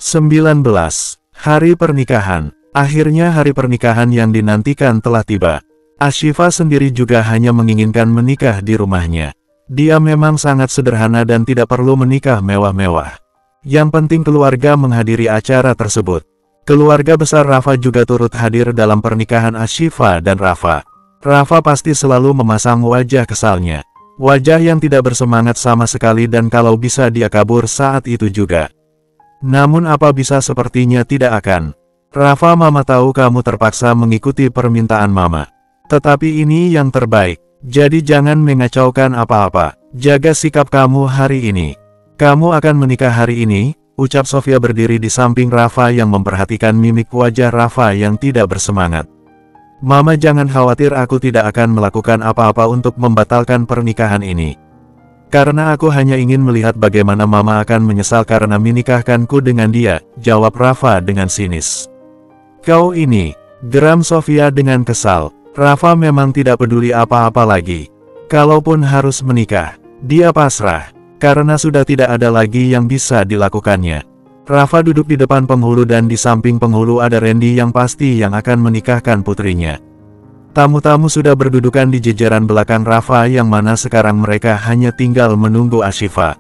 19. Hari pernikahan. Akhirnya hari pernikahan yang dinantikan telah tiba. Ashifa sendiri juga hanya menginginkan menikah di rumahnya. Dia memang sangat sederhana dan tidak perlu menikah mewah-mewah. Yang penting keluarga menghadiri acara tersebut. Keluarga besar Rafa juga turut hadir dalam pernikahan Ashifa dan Rafa. Rafa pasti selalu memasang wajah kesalnya. Wajah yang tidak bersemangat sama sekali dan kalau bisa dia kabur saat itu juga. Namun apa bisa sepertinya tidak akan. Rafa, mama tahu kamu terpaksa mengikuti permintaan mama. Tetapi ini yang terbaik. Jadi jangan mengacaukan apa-apa. Jaga sikap kamu hari ini. Kamu akan menikah hari ini, ucap Sofia berdiri di samping Rafa yang memperhatikan mimik wajah Rafa yang tidak bersemangat. Mama jangan khawatir, aku tidak akan melakukan apa-apa untuk membatalkan pernikahan ini. Karena aku hanya ingin melihat bagaimana mama akan menyesal karena menikahkanku dengan dia, jawab Rafa dengan sinis. Kau ini, geram Sofia dengan kesal. Rafa memang tidak peduli apa-apa lagi. Kalaupun harus menikah, dia pasrah. Karena sudah tidak ada lagi yang bisa dilakukannya. Rafa duduk di depan penghulu dan di samping penghulu ada Randy yang pasti yang akan menikahkan putrinya. Tamu-tamu sudah berdudukan di jajaran belakang Rafa yang mana sekarang mereka hanya tinggal menunggu Ashifa.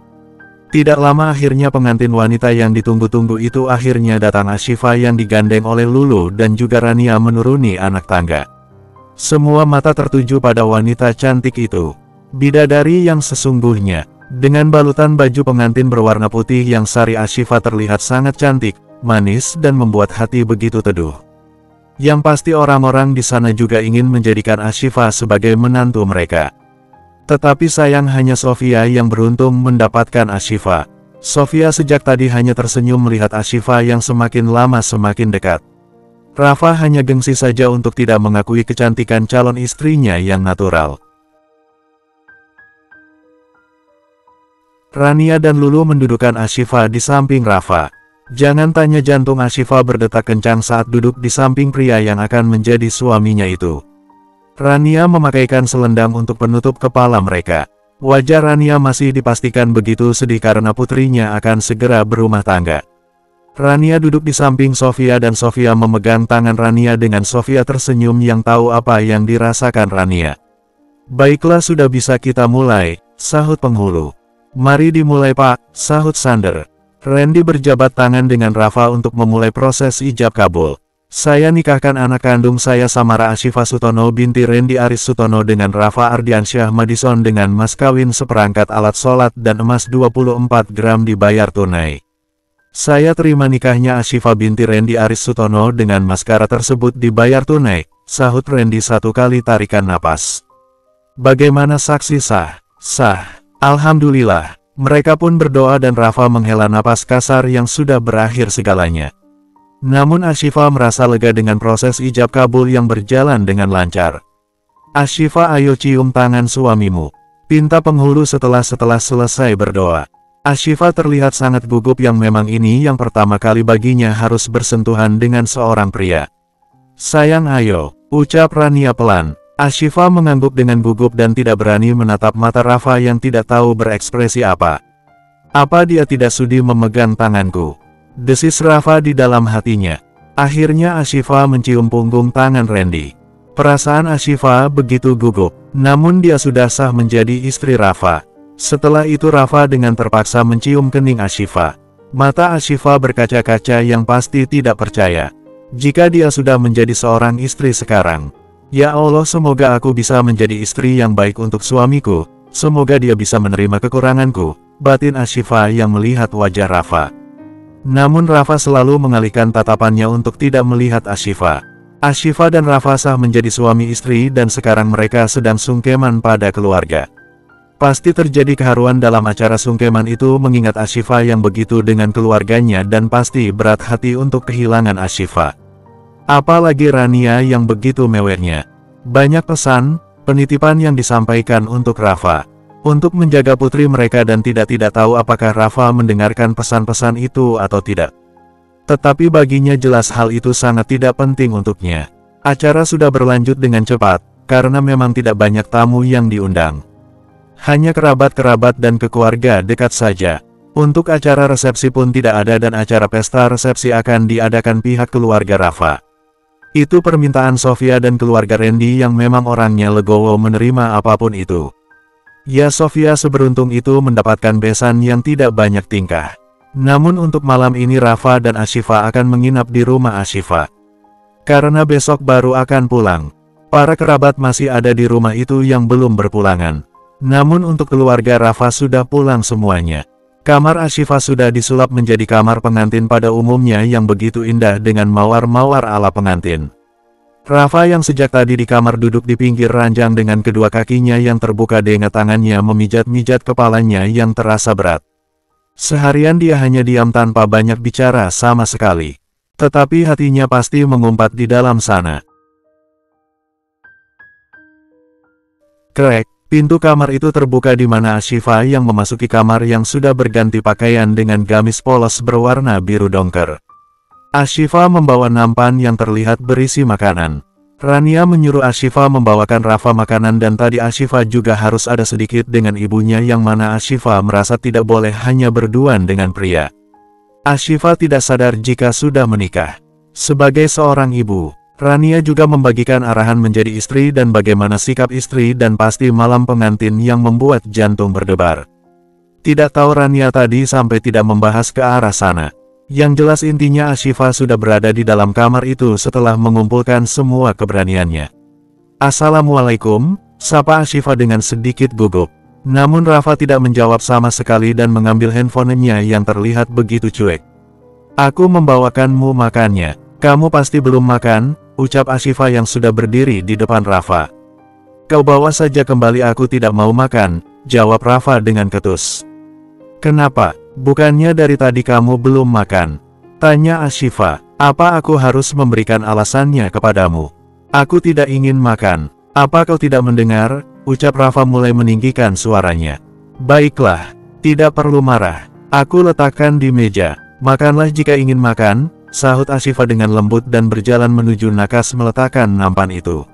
Tidak lama akhirnya pengantin wanita yang ditunggu-tunggu itu akhirnya datang. Ashifa yang digandeng oleh Lulu dan juga Rania menuruni anak tangga. Semua mata tertuju pada wanita cantik itu. Bidadari yang sesungguhnya. Dengan balutan baju pengantin berwarna putih yang sari, Ashifa terlihat sangat cantik, manis dan membuat hati begitu teduh. Yang pasti orang-orang di sana juga ingin menjadikan Ashifa sebagai menantu mereka. Tetapi sayang hanya Sofia yang beruntung mendapatkan Ashifa. Sofia sejak tadi hanya tersenyum melihat Ashifa yang semakin lama semakin dekat. Rafa hanya gengsi saja untuk tidak mengakui kecantikan calon istrinya yang natural. Rania dan Lulu mendudukan Ashifa di samping Rafa. Jangan tanya jantung Ashifa berdetak kencang saat duduk di samping pria yang akan menjadi suaminya itu. Rania memakaikan selendang untuk penutup kepala mereka. Wajah Rania masih dipastikan begitu sedih karena putrinya akan segera berumah tangga. Rania duduk di samping Sofia dan Sofia memegang tangan Rania dengan Sofia tersenyum yang tahu apa yang dirasakan Rania. Baiklah, sudah bisa kita mulai, sahut penghulu. Mari dimulai Pak, sahut Sander. Randy berjabat tangan dengan Rafa untuk memulai proses ijab kabul. Saya nikahkan anak kandung saya Samara Ashifa Sutono binti Randy Aris Sutono dengan Rafa Ardiansyah Madison dengan mas kawin seperangkat alat sholat dan emas 24 gram dibayar tunai. Saya terima nikahnya Ashifa binti Randy Aris Sutono dengan maskara tersebut dibayar tunai, sahut Randy satu kali tarikan napas. Bagaimana saksi sah? Sah. Alhamdulillah. Mereka pun berdoa dan Rafa menghela napas kasar yang sudah berakhir segalanya. Namun Ashifa merasa lega dengan proses ijab kabul yang berjalan dengan lancar. Ashifa, ayo cium tangan suamimu, pinta penghulu setelah selesai berdoa. Ashifa terlihat sangat gugup yang memang ini yang pertama kali baginya harus bersentuhan dengan seorang pria. Sayang, ayo, ucap Rania pelan. Ashifa mengangguk dengan gugup dan tidak berani menatap mata Rafa yang tidak tahu berekspresi apa. Apa dia tidak sudi memegang tanganku? Desis Rafa di dalam hatinya. Akhirnya Ashifa mencium punggung tangan Randy. Perasaan Ashifa begitu gugup, namun dia sudah sah menjadi istri Rafa. Setelah itu Rafa dengan terpaksa mencium kening Ashifa. Mata Ashifa berkaca-kaca yang pasti tidak percaya. Jika dia sudah menjadi seorang istri sekarang. Ya Allah, semoga aku bisa menjadi istri yang baik untuk suamiku. Semoga dia bisa menerima kekuranganku, batin Ashifa yang melihat wajah Rafa. Namun Rafa selalu mengalihkan tatapannya untuk tidak melihat Ashifa. Ashifa dan Rafa sah menjadi suami istri dan sekarang mereka sedang sungkeman pada keluarga. Pasti terjadi keharuan dalam acara sungkeman itu mengingat Ashifa yang begitu dengan keluarganya dan pasti berat hati untuk kehilangan Ashifa. Apalagi Rania yang begitu mewahnya. Banyak pesan, penitipan yang disampaikan untuk Rafa. Untuk menjaga putri mereka dan tidak tahu apakah Rafa mendengarkan pesan-pesan itu atau tidak. Tetapi baginya jelas hal itu sangat tidak penting untuknya. Acara sudah berlanjut dengan cepat, karena memang tidak banyak tamu yang diundang. Hanya kerabat-kerabat dan keluarga dekat saja. Untuk acara resepsi pun tidak ada dan acara pesta resepsi akan diadakan pihak keluarga Rafa. Itu permintaan Sofia dan keluarga Randy yang memang orangnya legowo menerima apapun itu. Ya, Sofia seberuntung itu mendapatkan besan yang tidak banyak tingkah. Namun untuk malam ini Rafa dan Ashifa akan menginap di rumah Ashifa. Karena besok baru akan pulang. Para kerabat masih ada di rumah itu yang belum berpulangan. Namun untuk keluarga Rafa sudah pulang semuanya. Kamar Ashifa sudah disulap menjadi kamar pengantin pada umumnya yang begitu indah dengan mawar-mawar ala pengantin. Rafa yang sejak tadi di kamar duduk di pinggir ranjang dengan kedua kakinya yang terbuka dengan tangannya memijat-mijat kepalanya yang terasa berat. Seharian dia hanya diam tanpa banyak bicara sama sekali. Tetapi hatinya pasti mengumpat di dalam sana. Krek, pintu kamar itu terbuka di mana Ashifa yang memasuki kamar yang sudah berganti pakaian dengan gamis polos berwarna biru dongker. Ashifa membawa nampan yang terlihat berisi makanan. Rania menyuruh Ashifa membawakan Rafa makanan dan tadi Ashifa juga harus ada sedikit dengan ibunya yang mana Ashifa merasa tidak boleh hanya berduaan dengan pria. Ashifa tidak sadar jika sudah menikah. Sebagai seorang ibu, Rania juga membagikan arahan menjadi istri dan bagaimana sikap istri dan pasti malam pengantin yang membuat jantung berdebar. Tidak tahu Rania tadi sampai tidak membahas ke arah sana. Yang jelas intinya Ashifa sudah berada di dalam kamar itu setelah mengumpulkan semua keberaniannya. Assalamualaikum, sapa Ashifa dengan sedikit gugup. Namun Rafa tidak menjawab sama sekali dan mengambil handphonenya yang terlihat begitu cuek. Aku membawakanmu makannya. Kamu pasti belum makan, ucap Ashifa yang sudah berdiri di depan Rafa. Kau bawa saja kembali, aku tidak mau makan, jawab Rafa dengan ketus. Kenapa? Bukannya dari tadi kamu belum makan? Tanya Ashifa. Apa aku harus memberikan alasannya kepadamu? Aku tidak ingin makan. Apa kau tidak mendengar? Ucap Rafa mulai meninggikan suaranya. Baiklah, tidak perlu marah. Aku letakkan di meja. Makanlah jika ingin makan, sahut Ashifa dengan lembut dan berjalan menuju nakas meletakkan nampan itu.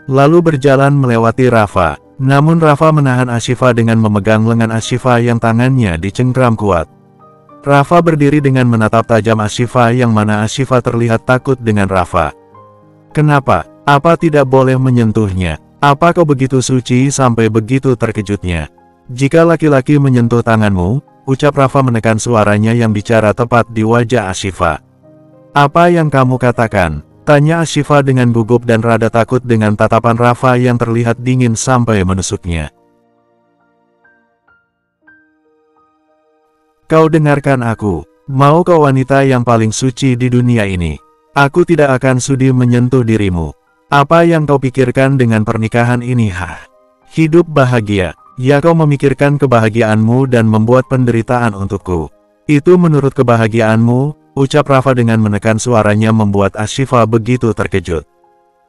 Lalu berjalan melewati Rafa. Namun Rafa menahan Ashifa dengan memegang lengan Ashifa yang tangannya dicengkram kuat. Rafa berdiri dengan menatap tajam Ashifa yang mana Ashifa terlihat takut dengan Rafa. Kenapa? Apa tidak boleh menyentuhnya? Apa kau begitu suci sampai begitu terkejutnya? Jika laki-laki menyentuh tanganmu, ucap Rafa menekan suaranya yang bicara tepat di wajah Ashifa. Apa yang kamu katakan? Tanya Ashifa dengan gugup dan rada takut dengan tatapan Rafa yang terlihat dingin sampai menusuknya. Kau dengarkan aku. Mau kau wanita yang paling suci di dunia ini? Aku tidak akan sudi menyentuh dirimu. Apa yang kau pikirkan dengan pernikahan ini? Hidup bahagia. Ya, kau memikirkan kebahagiaanmu dan membuat penderitaan untukku. Itu menurut kebahagiaanmu, ucap Rafa dengan menekan suaranya membuat Ashifa begitu terkejut.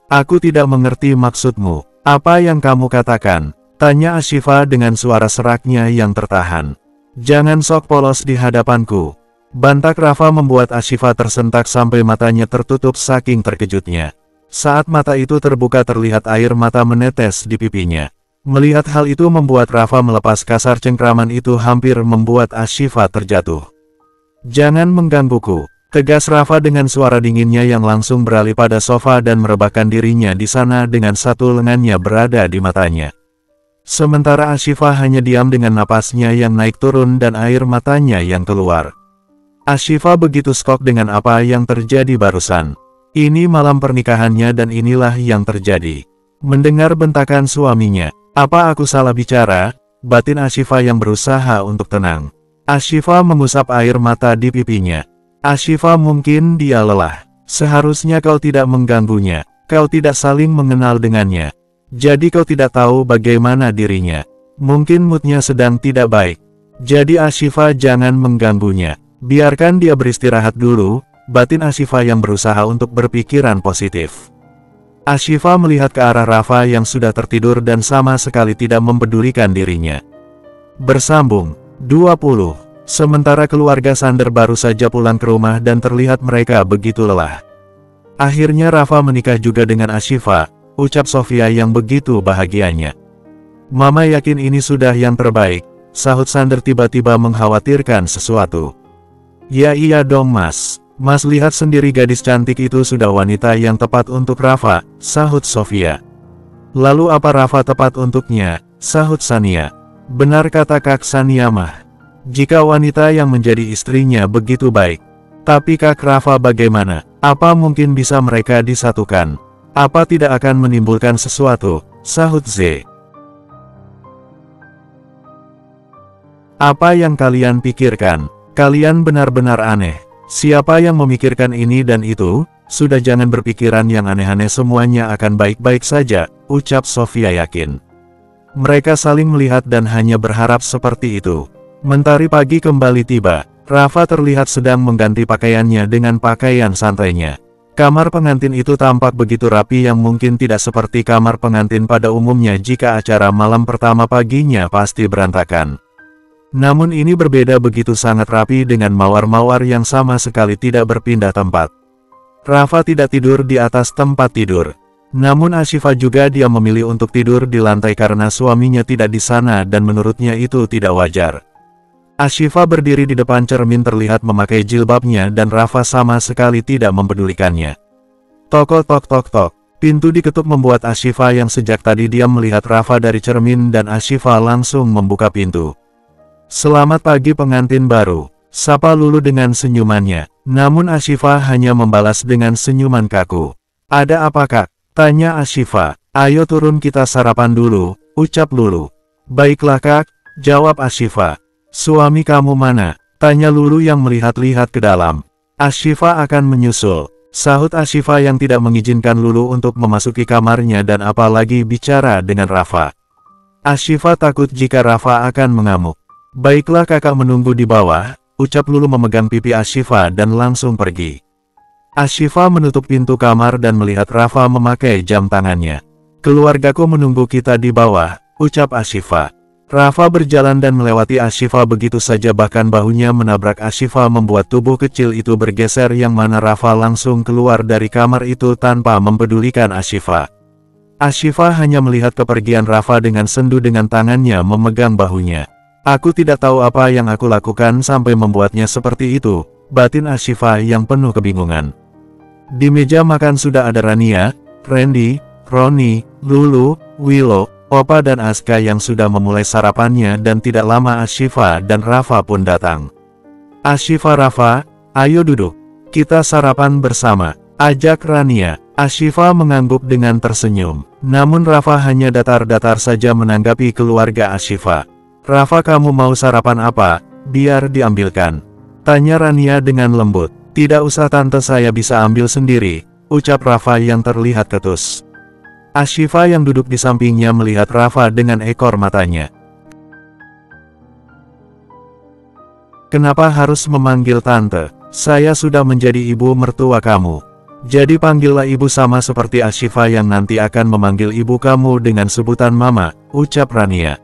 Aku tidak mengerti maksudmu. Apa yang kamu katakan? Tanya Ashifa dengan suara seraknya yang tertahan. Jangan sok polos di hadapanku. Bantak Rafa membuat Ashifa tersentak sampai matanya tertutup saking terkejutnya. Saat mata itu terbuka terlihat air mata menetes di pipinya. Melihat hal itu membuat Rafa melepas kasar cengkraman itu hampir membuat Ashifa terjatuh. Jangan menggangguku, tegas Rafa dengan suara dinginnya yang langsung beralih pada sofa dan merebahkan dirinya di sana dengan satu lengannya berada di matanya. Sementara Ashifa hanya diam dengan napasnya yang naik turun dan air matanya yang keluar. Ashifa begitu skok dengan apa yang terjadi barusan. Ini malam pernikahannya dan inilah yang terjadi. Mendengar bentakan suaminya, apa aku salah bicara? Batin Ashifa yang berusaha untuk tenang. Ashifa mengusap air mata di pipinya. Ashifa, mungkin dia lelah. Seharusnya kau tidak mengganggunya. Kau tidak saling mengenal dengannya. Jadi kau tidak tahu bagaimana dirinya. Mungkin moodnya sedang tidak baik. Jadi Ashifa jangan mengganggunya. Biarkan dia beristirahat dulu, batin Ashifa yang berusaha untuk berpikiran positif. Ashifa melihat ke arah Rafa yang sudah tertidur dan sama sekali tidak mempedulikan dirinya. Bersambung 20. Sementara keluarga Sander baru saja pulang ke rumah dan terlihat mereka begitu lelah. Akhirnya Rafa menikah juga dengan Ashifa, ucap Sofia yang begitu bahagianya. Mama yakin ini sudah yang terbaik. sahut Sander tiba-tiba mengkhawatirkan sesuatu. Ya iya dong mas. Mas lihat sendiri gadis cantik itu sudah wanita yang tepat untuk Rafa, sahut Sofia. Lalu apa Rafa tepat untuknya, sahut Sania. Benar kata Kak Sania mah. Jika wanita yang menjadi istrinya begitu baik. Tapi Kak Rafa bagaimana? Apa mungkin bisa mereka disatukan? Apa tidak akan menimbulkan sesuatu, sahut Z. Apa yang kalian pikirkan? Kalian benar-benar aneh. Siapa yang memikirkan ini dan itu? Sudah jangan berpikiran yang aneh-aneh, semuanya akan baik-baik saja, ucap Sofia yakin. Mereka saling melihat dan hanya berharap seperti itu. Mentari pagi kembali tiba. Rafa terlihat sedang mengganti pakaiannya dengan pakaian santainya. Kamar pengantin itu tampak begitu rapi yang mungkin tidak seperti kamar pengantin pada umumnya jika acara malam pertama paginya pasti berantakan. Namun ini berbeda, begitu sangat rapi dengan mawar-mawar yang sama sekali tidak berpindah tempat. Rafa tidak tidur di atas tempat tidur. Namun Ashifa juga dia memilih untuk tidur di lantai karena suaminya tidak di sana dan menurutnya itu tidak wajar. Ashifa berdiri di depan cermin terlihat memakai jilbabnya dan Rafa sama sekali tidak mempedulikannya. Tok tok tok tok. Pintu diketuk membuat Ashifa yang sejak tadi diam melihat Rafa dari cermin dan Ashifa langsung membuka pintu. Selamat pagi pengantin baru, sapa Lulu dengan senyumannya. Namun Ashifa hanya membalas dengan senyuman kaku. Ada apa kak? Tanya Ashifa. Ayo turun kita sarapan dulu, ucap Lulu. Baiklah kak, jawab Ashifa. Suami kamu mana? Tanya Lulu yang melihat-lihat ke dalam. Ashifa akan menyusul, sahut Ashifa yang tidak mengizinkan Lulu untuk memasuki kamarnya dan apalagi bicara dengan Rafa. Ashifa takut jika Rafa akan mengamuk. Baiklah kakak menunggu di bawah, ucap Lulu memegang pipi Ashifa dan langsung pergi. Ashifa menutup pintu kamar dan melihat Rafa memakai jam tangannya. Keluargaku menunggu kita di bawah, ucap Ashifa. Rafa berjalan dan melewati Ashifa begitu saja, bahkan bahunya menabrak Ashifa membuat tubuh kecil itu bergeser yang mana Rafa langsung keluar dari kamar itu tanpa mempedulikan Ashifa. Ashifa hanya melihat kepergian Rafa dengan sendu dengan tangannya memegang bahunya. Aku tidak tahu apa yang aku lakukan sampai membuatnya seperti itu, batin Ashifa yang penuh kebingungan. Di meja makan sudah ada Rania, Randy, Roni, Lulu, Willow, Opa dan Aska yang sudah memulai sarapannya dan tidak lama Ashifa dan Rafa pun datang. Ashifa Rafa, ayo duduk. Kita sarapan bersama, ajak Rania. Ashifa mengangguk dengan tersenyum. Namun Rafa hanya datar-datar saja menanggapi keluarga Ashifa. Rafa kamu mau sarapan apa? Biar diambilkan. Tanya Rania dengan lembut. Tidak usah tante, saya bisa ambil sendiri, ucap Rafa yang terlihat ketus. Ashifa yang duduk di sampingnya melihat Rafa dengan ekor matanya. Kenapa harus memanggil tante? Saya sudah menjadi ibu mertua kamu. Jadi panggillah ibu sama seperti Ashifa yang nanti akan memanggil ibu kamu dengan sebutan mama, ucap Rania.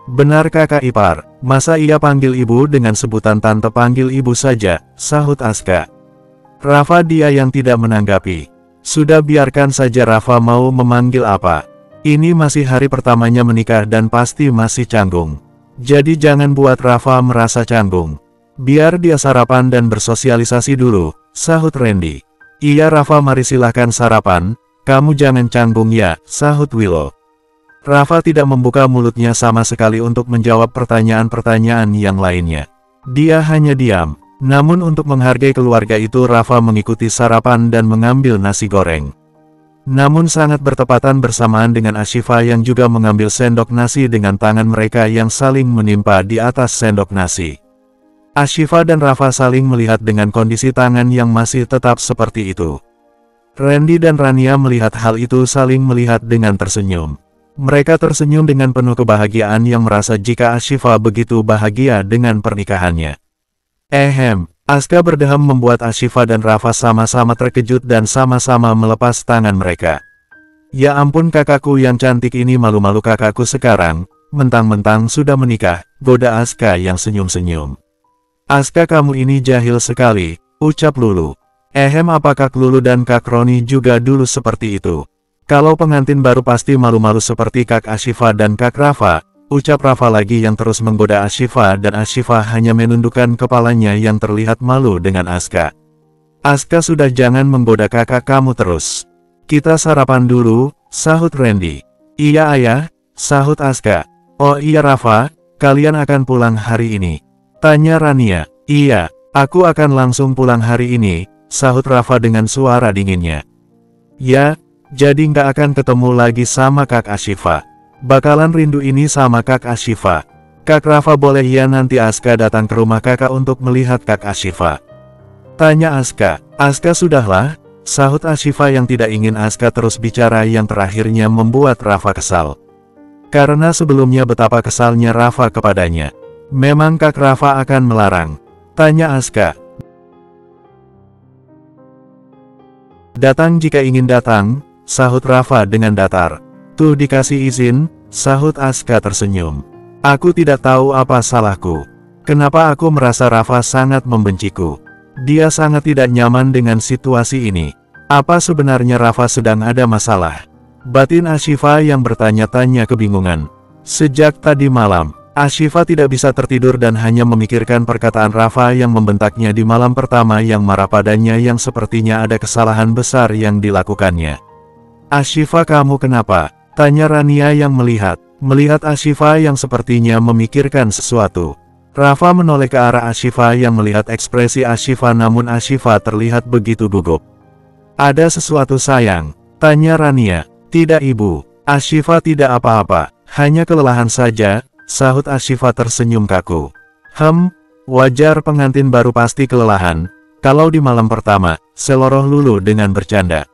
Benar kakak ipar, masa ia panggil ibu dengan sebutan tante, panggil ibu saja, sahut Aska. Rafa dia yang tidak menanggapi. Sudah biarkan saja Rafa mau memanggil apa. Ini masih hari pertamanya menikah dan pasti masih canggung. Jadi jangan buat Rafa merasa canggung. Biar dia sarapan dan bersosialisasi dulu, sahut Randy. Iya Rafa, mari silahkan sarapan, kamu jangan canggung ya, sahut Willow. Rafa tidak membuka mulutnya sama sekali untuk menjawab pertanyaan-pertanyaan yang lainnya. Dia hanya diam. Namun untuk menghargai keluarga itu Rafa mengikuti sarapan dan mengambil nasi goreng. Namun sangat bertepatan bersamaan dengan Ashifa yang juga mengambil sendok nasi dengan tangan mereka yang saling menimpa di atas sendok nasi. Ashifa dan Rafa saling melihat dengan kondisi tangan yang masih tetap seperti itu. Randy dan Rania melihat hal itu saling melihat dengan tersenyum. Mereka tersenyum dengan penuh kebahagiaan yang merasa jika Ashifa begitu bahagia dengan pernikahannya. Aska berdeham membuat Ashifa dan Rafa sama-sama terkejut dan sama-sama melepas tangan mereka. Ya ampun kakakku yang cantik ini, malu-malu kakakku sekarang, mentang-mentang sudah menikah, goda Aska yang senyum-senyum. Aska kamu ini jahil sekali, ucap Lulu. Apakah Lulu dan Kak Roni juga dulu seperti itu? Kalau pengantin baru pasti malu-malu seperti Kak Ashifa dan Kak Rafa, ucap Rafa lagi yang terus menggoda Ashifa dan Ashifa hanya menundukkan kepalanya yang terlihat malu dengan Aska. Aska sudah jangan menggoda kakak kamu terus. Kita sarapan dulu, sahut Randy. Iya ayah, sahut Aska. Oh iya Rafa, kalian akan pulang hari ini? Tanya Rania. Iya, aku akan langsung pulang hari ini, sahut Rafa dengan suara dinginnya. Ya, jadi nggak akan ketemu lagi sama Kak Ashifa. Bakalan rindu ini sama Kak Ashifa. Kak Rafa boleh ya nanti Aska datang ke rumah kakak untuk melihat Kak Ashifa? Tanya Aska. Aska sudahlah, sahut Ashifa yang tidak ingin Aska terus bicara yang terakhirnya membuat Rafa kesal. Karena sebelumnya betapa kesalnya Rafa kepadanya. Memang Kak Rafa akan melarang? Tanya Aska. Datang jika ingin datang, sahut Rafa dengan datar. Tuh dikasih izin, sahut Aska tersenyum. Aku tidak tahu apa salahku. Kenapa aku merasa Rafa sangat membenciku. Dia sangat tidak nyaman dengan situasi ini. Apa sebenarnya Rafa sedang ada masalah? Batin Ashifa yang bertanya-tanya kebingungan. Sejak tadi malam, Ashifa tidak bisa tertidur dan hanya memikirkan perkataan Rafa yang membentaknya di malam pertama yang marah padanya yang sepertinya ada kesalahan besar yang dilakukannya. Ashifa kamu kenapa? Tanya Rania yang melihat Ashifa yang sepertinya memikirkan sesuatu. Rafa menoleh ke arah Ashifa yang melihat ekspresi Ashifa namun Ashifa terlihat begitu gugup. Ada sesuatu sayang? Tanya Rania. Tidak ibu, Ashifa tidak apa-apa, hanya kelelahan saja, sahut Ashifa tersenyum kaku. Wajar pengantin baru pasti kelelahan, kalau di malam pertama, seloroh Lulu dengan bercanda.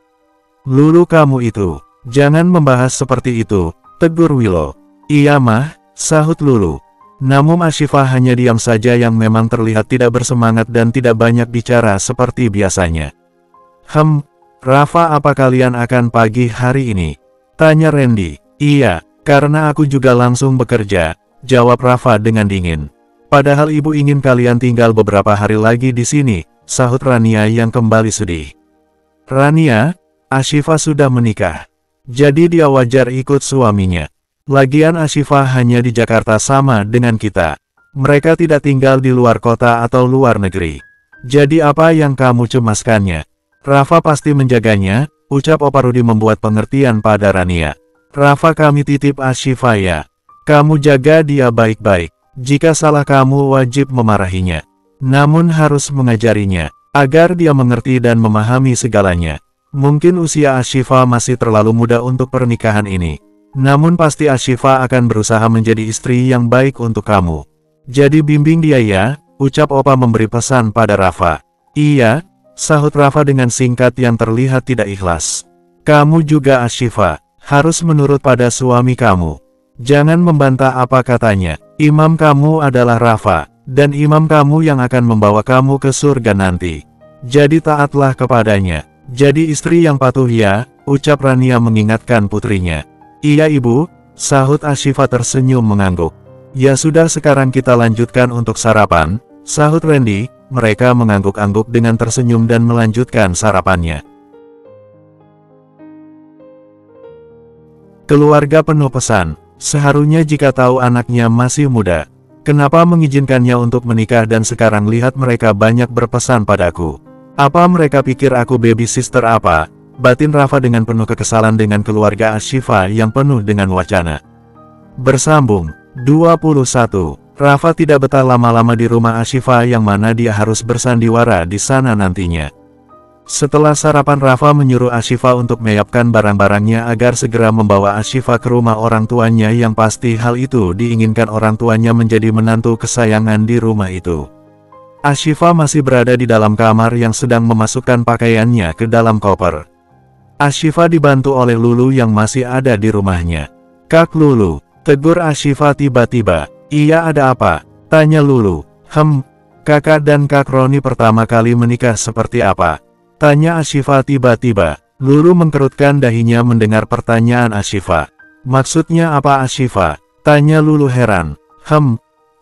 Lulu kamu itu, jangan membahas seperti itu, tegur Willow. Iya mah, sahut Lulu. Namun Ashifa hanya diam saja yang memang terlihat tidak bersemangat dan tidak banyak bicara seperti biasanya. Rafa apa kalian akan pagi hari ini? Tanya Randy. Iya, karena aku juga langsung bekerja, jawab Rafa dengan dingin. Padahal ibu ingin kalian tinggal beberapa hari lagi di sini, sahut Rania yang kembali sedih. Rania, Ashifa sudah menikah. Jadi dia wajar ikut suaminya. Lagian Ashifa hanya di Jakarta sama dengan kita. Mereka tidak tinggal di luar kota atau luar negeri. Jadi apa yang kamu cemaskannya? Rafa pasti menjaganya, ucap Opa Rudi membuat pengertian pada Rania. Rafa kami titip Ashifa ya. Kamu jaga dia baik-baik. Jika salah kamu wajib memarahinya. Namun harus mengajarinya, agar dia mengerti dan memahami segalanya. Mungkin usia Ashifa masih terlalu muda untuk pernikahan ini. Namun pasti Ashifa akan berusaha menjadi istri yang baik untuk kamu. Jadi bimbing dia ya, ucap Opa memberi pesan pada Rafa. Iya, sahut Rafa dengan singkat yang terlihat tidak ikhlas. Kamu juga Ashifa, harus menurut pada suami kamu. Jangan membantah apa katanya. Imam kamu adalah Rafa, dan imam kamu yang akan membawa kamu ke surga nanti. Jadi taatlah kepadanya. Jadi istri yang patuh ya, ucap Rania mengingatkan putrinya. Iya ibu, sahut Ashifa tersenyum mengangguk. Ya sudah sekarang kita lanjutkan untuk sarapan, sahut Randy. Mereka mengangguk-angguk dengan tersenyum dan melanjutkan sarapannya. Keluarga penuh pesan. Seharusnya jika tahu anaknya masih muda, kenapa mengizinkannya untuk menikah dan sekarang lihat mereka banyak berpesan padaku. Apa mereka pikir aku baby sister apa? Batin Rafa dengan penuh kekesalan dengan keluarga Ashifa yang penuh dengan wacana. Bersambung 21. Rafa tidak betah lama-lama di rumah Ashifa yang mana dia harus bersandiwara di sana nantinya. Setelah sarapan Rafa menyuruh Ashifa untuk menyiapkan barang-barangnya agar segera membawa Ashifa ke rumah orang tuanya yang pasti hal itu diinginkan orang tuanya menjadi menantu kesayangan di rumah itu. Ashifa masih berada di dalam kamar yang sedang memasukkan pakaiannya ke dalam koper. Ashifa dibantu oleh Lulu yang masih ada di rumahnya. Kak Lulu, tegur Ashifa tiba-tiba. Iya ada apa? Tanya Lulu. Kakak dan Kak Roni pertama kali menikah seperti apa? Tanya Ashifa tiba-tiba. Lulu mengkerutkan dahinya mendengar pertanyaan Ashifa. Maksudnya apa Ashifa? Tanya Lulu heran.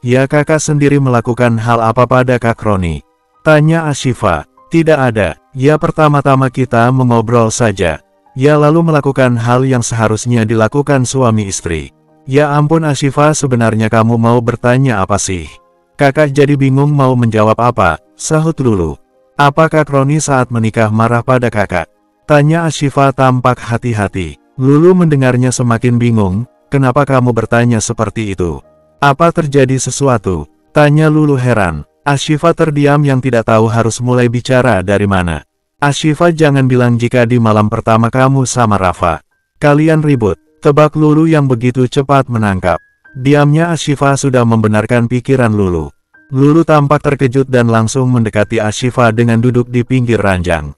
Ya kakak sendiri melakukan hal apa pada Kak Roni? Tanya Ashifa. Tidak ada, ya pertama-tama kita mengobrol saja. Ya lalu melakukan hal yang seharusnya dilakukan suami istri. Ya ampun Ashifa, sebenarnya kamu mau bertanya apa sih? Kakak jadi bingung mau menjawab apa, sahut Lulu. Apa Kak Roni saat menikah marah pada kakak? Tanya Ashifa tampak hati-hati. Lulu mendengarnya semakin bingung, kenapa kamu bertanya seperti itu? Apa terjadi sesuatu? Tanya Lulu heran. Ashifa terdiam yang tidak tahu harus mulai bicara dari mana. Ashifa, jangan bilang jika di malam pertama kamu sama Rafa kalian ribut. Tebak Lulu yang begitu cepat menangkap. Diamnya Ashifa sudah membenarkan pikiran Lulu. Lulu tampak terkejut dan langsung mendekati Ashifa dengan duduk di pinggir ranjang.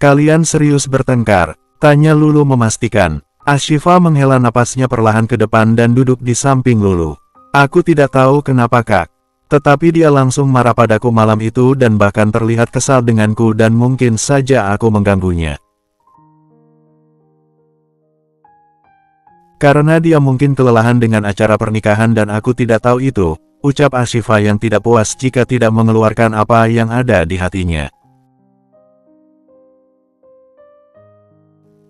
Kalian serius bertengkar? Tanya Lulu memastikan. Ashifa menghela napasnya perlahan ke depan dan duduk di samping Lulu. Aku tidak tahu kenapa Kak. Tetapi dia langsung marah padaku malam itu dan bahkan terlihat kesal denganku dan mungkin saja aku mengganggunya. Karena dia mungkin kelelahan dengan acara pernikahan dan aku tidak tahu itu, ucap Ashifa yang tidak puas jika tidak mengeluarkan apa yang ada di hatinya.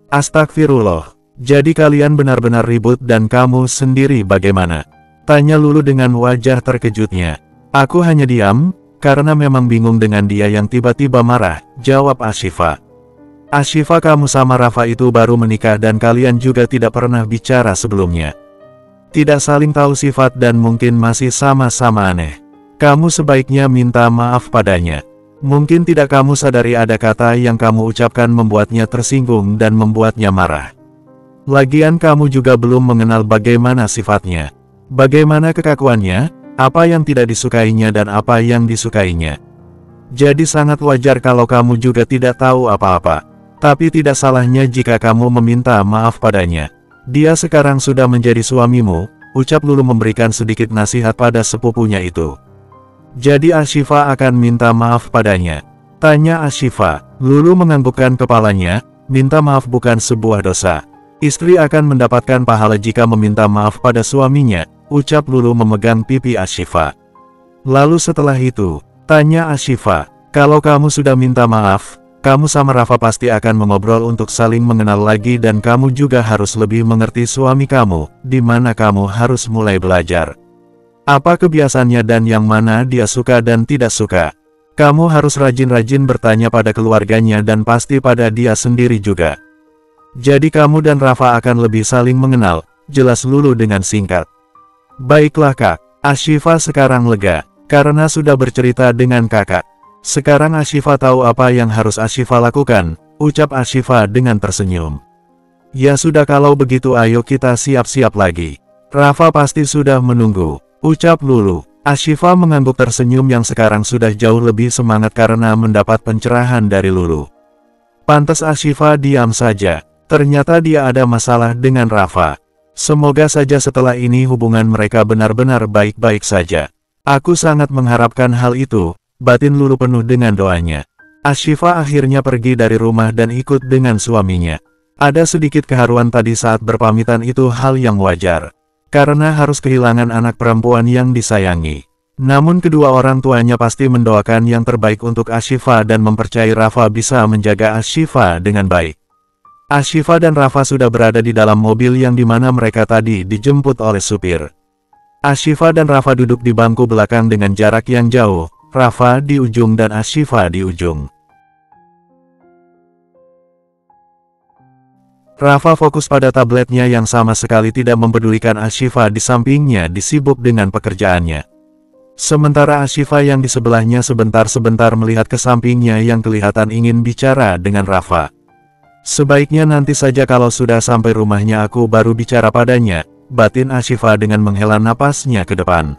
Astagfirullah, jadi kalian benar-benar ribut dan kamu sendiri bagaimana? Tanya Lulu dengan wajah terkejutnya. Aku hanya diam, karena memang bingung dengan dia yang tiba-tiba marah, jawab Ashifa. Ashifa, kamu sama Rafa itu baru menikah dan kalian juga tidak pernah bicara sebelumnya. Tidak saling tahu sifat dan mungkin masih sama-sama aneh. Kamu sebaiknya minta maaf padanya. Mungkin tidak kamu sadari ada kata yang kamu ucapkan membuatnya tersinggung dan membuatnya marah. Lagian kamu juga belum mengenal bagaimana sifatnya. Bagaimana kekakuannya, apa yang tidak disukainya dan apa yang disukainya. Jadi sangat wajar kalau kamu juga tidak tahu apa-apa. Tapi tidak salahnya jika kamu meminta maaf padanya. Dia sekarang sudah menjadi suamimu, ucap Lulu memberikan sedikit nasihat pada sepupunya itu. Jadi Ashifa akan minta maaf padanya? Tanya Ashifa. Lulu menganggukkan kepalanya, minta maaf bukan sebuah dosa. Istri akan mendapatkan pahala jika meminta maaf pada suaminya, ucap Lulu memegang pipi Ashifa. Lalu setelah itu, tanya Ashifa, kalau kamu sudah minta maaf, kamu sama Rafa pasti akan mengobrol untuk saling mengenal lagi dan kamu juga harus lebih mengerti suami kamu, di mana kamu harus mulai belajar. Apa kebiasaannya dan yang mana dia suka dan tidak suka. Kamu harus rajin-rajin bertanya pada keluarganya dan pasti pada dia sendiri juga. Jadi kamu dan Rafa akan lebih saling mengenal, jelas Lulu dengan singkat. Baiklah Kak, Ashifa sekarang lega, karena sudah bercerita dengan kakak. Sekarang Ashifa tahu apa yang harus Ashifa lakukan, ucap Ashifa dengan tersenyum. Ya sudah kalau begitu ayo kita siap-siap lagi. Rafa pasti sudah menunggu, ucap Lulu. Ashifa mengangguk tersenyum yang sekarang sudah jauh lebih semangat karena mendapat pencerahan dari Lulu. Pantas Ashifa diam saja, ternyata dia ada masalah dengan Rafa. Semoga saja setelah ini hubungan mereka benar-benar baik-baik saja. Aku sangat mengharapkan hal itu. Batin Lulu penuh dengan doanya. Ashifa akhirnya pergi dari rumah dan ikut dengan suaminya. Ada sedikit keharuan tadi saat berpamitan, itu hal yang wajar. Karena harus kehilangan anak perempuan yang disayangi. Namun kedua orang tuanya pasti mendoakan yang terbaik untuk Ashifa dan mempercayai Rafa bisa menjaga Ashifa dengan baik. Ashifa dan Rafa sudah berada di dalam mobil yang dimana mereka tadi dijemput oleh supir. Ashifa dan Rafa duduk di bangku belakang dengan jarak yang jauh. Rafa di ujung dan Ashifa di ujung. Rafa fokus pada tabletnya yang sama sekali tidak mempedulikan Ashifa di sampingnya disibuk dengan pekerjaannya. Sementara Ashifa yang di sebelahnya sebentar-sebentar melihat ke sampingnya yang kelihatan ingin bicara dengan Rafa. Sebaiknya nanti saja kalau sudah sampai rumahnya aku baru bicara padanya, batin Ashifa dengan menghela napasnya ke depan.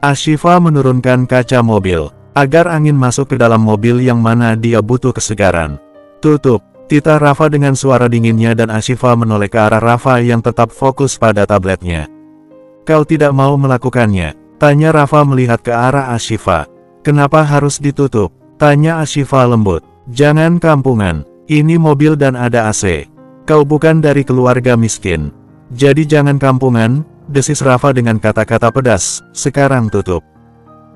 Ashifa menurunkan kaca mobil, agar angin masuk ke dalam mobil yang mana dia butuh kesegaran. Tutup, titah Rafa dengan suara dinginnya dan Ashifa menoleh ke arah Rafa yang tetap fokus pada tabletnya. Kau tidak mau melakukannya? Tanya Rafa melihat ke arah Ashifa. Kenapa harus ditutup? Tanya Ashifa lembut. Jangan kampungan, ini mobil dan ada AC. Kau bukan dari keluarga miskin. Jadi jangan kampungan. Desis Rafa dengan kata-kata pedas, sekarang tutup.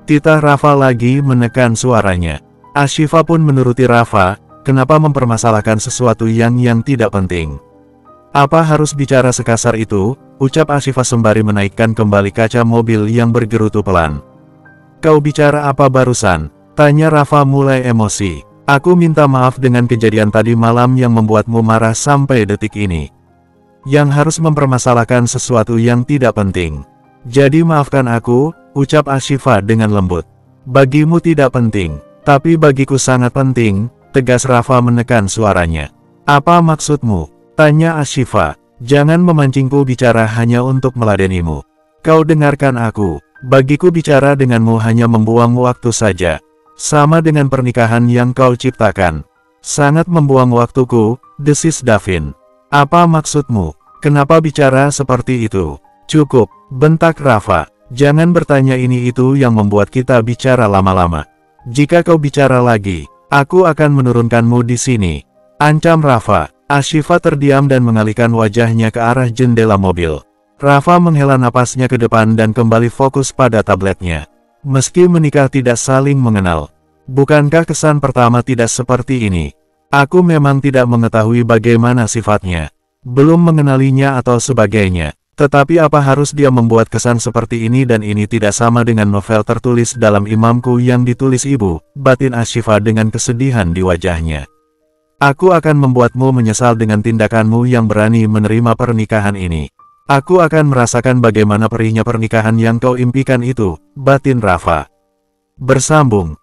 Titah Rafa lagi menekan suaranya. Ashifa pun menuruti Rafa, kenapa mempermasalahkan sesuatu yang tidak penting. Apa harus bicara sekasar itu? Ucap Ashifa sembari menaikkan kembali kaca mobil yang bergerutu pelan. Kau bicara apa barusan? Tanya Rafa mulai emosi. Aku minta maaf dengan kejadian tadi malam yang membuatmu marah sampai detik ini. Yang harus mempermasalahkan sesuatu yang tidak penting. Jadi maafkan aku, ucap Ashifa dengan lembut. Bagimu tidak penting, tapi bagiku sangat penting, tegas Rafa menekan suaranya. Apa maksudmu? Tanya Ashifa. Jangan memancingku bicara hanya untuk meladenimu. Kau dengarkan aku, bagiku bicara denganmu hanya membuang waktu saja. Sama dengan pernikahan yang kau ciptakan. Sangat membuang waktuku, desis Davin. Apa maksudmu? Kenapa bicara seperti itu? Cukup, bentak Rafa. Jangan bertanya ini itu yang membuat kita bicara lama-lama. Jika kau bicara lagi, aku akan menurunkanmu di sini. Ancam Rafa. Ashifa terdiam dan mengalihkan wajahnya ke arah jendela mobil. Rafa menghela napasnya ke depan dan kembali fokus pada tabletnya. Meski menikah tidak saling mengenal. Bukankah kesan pertama tidak seperti ini? Aku memang tidak mengetahui bagaimana sifatnya. Belum mengenalinya atau sebagainya. Tetapi apa harus dia membuat kesan seperti ini dan ini tidak sama dengan novel tertulis dalam imamku yang ditulis ibu, batin Ashifa dengan kesedihan di wajahnya. Aku akan membuatmu menyesal dengan tindakanmu yang berani menerima pernikahan ini. Aku akan merasakan bagaimana perihnya pernikahan yang kau impikan itu, batin Rafa. Bersambung,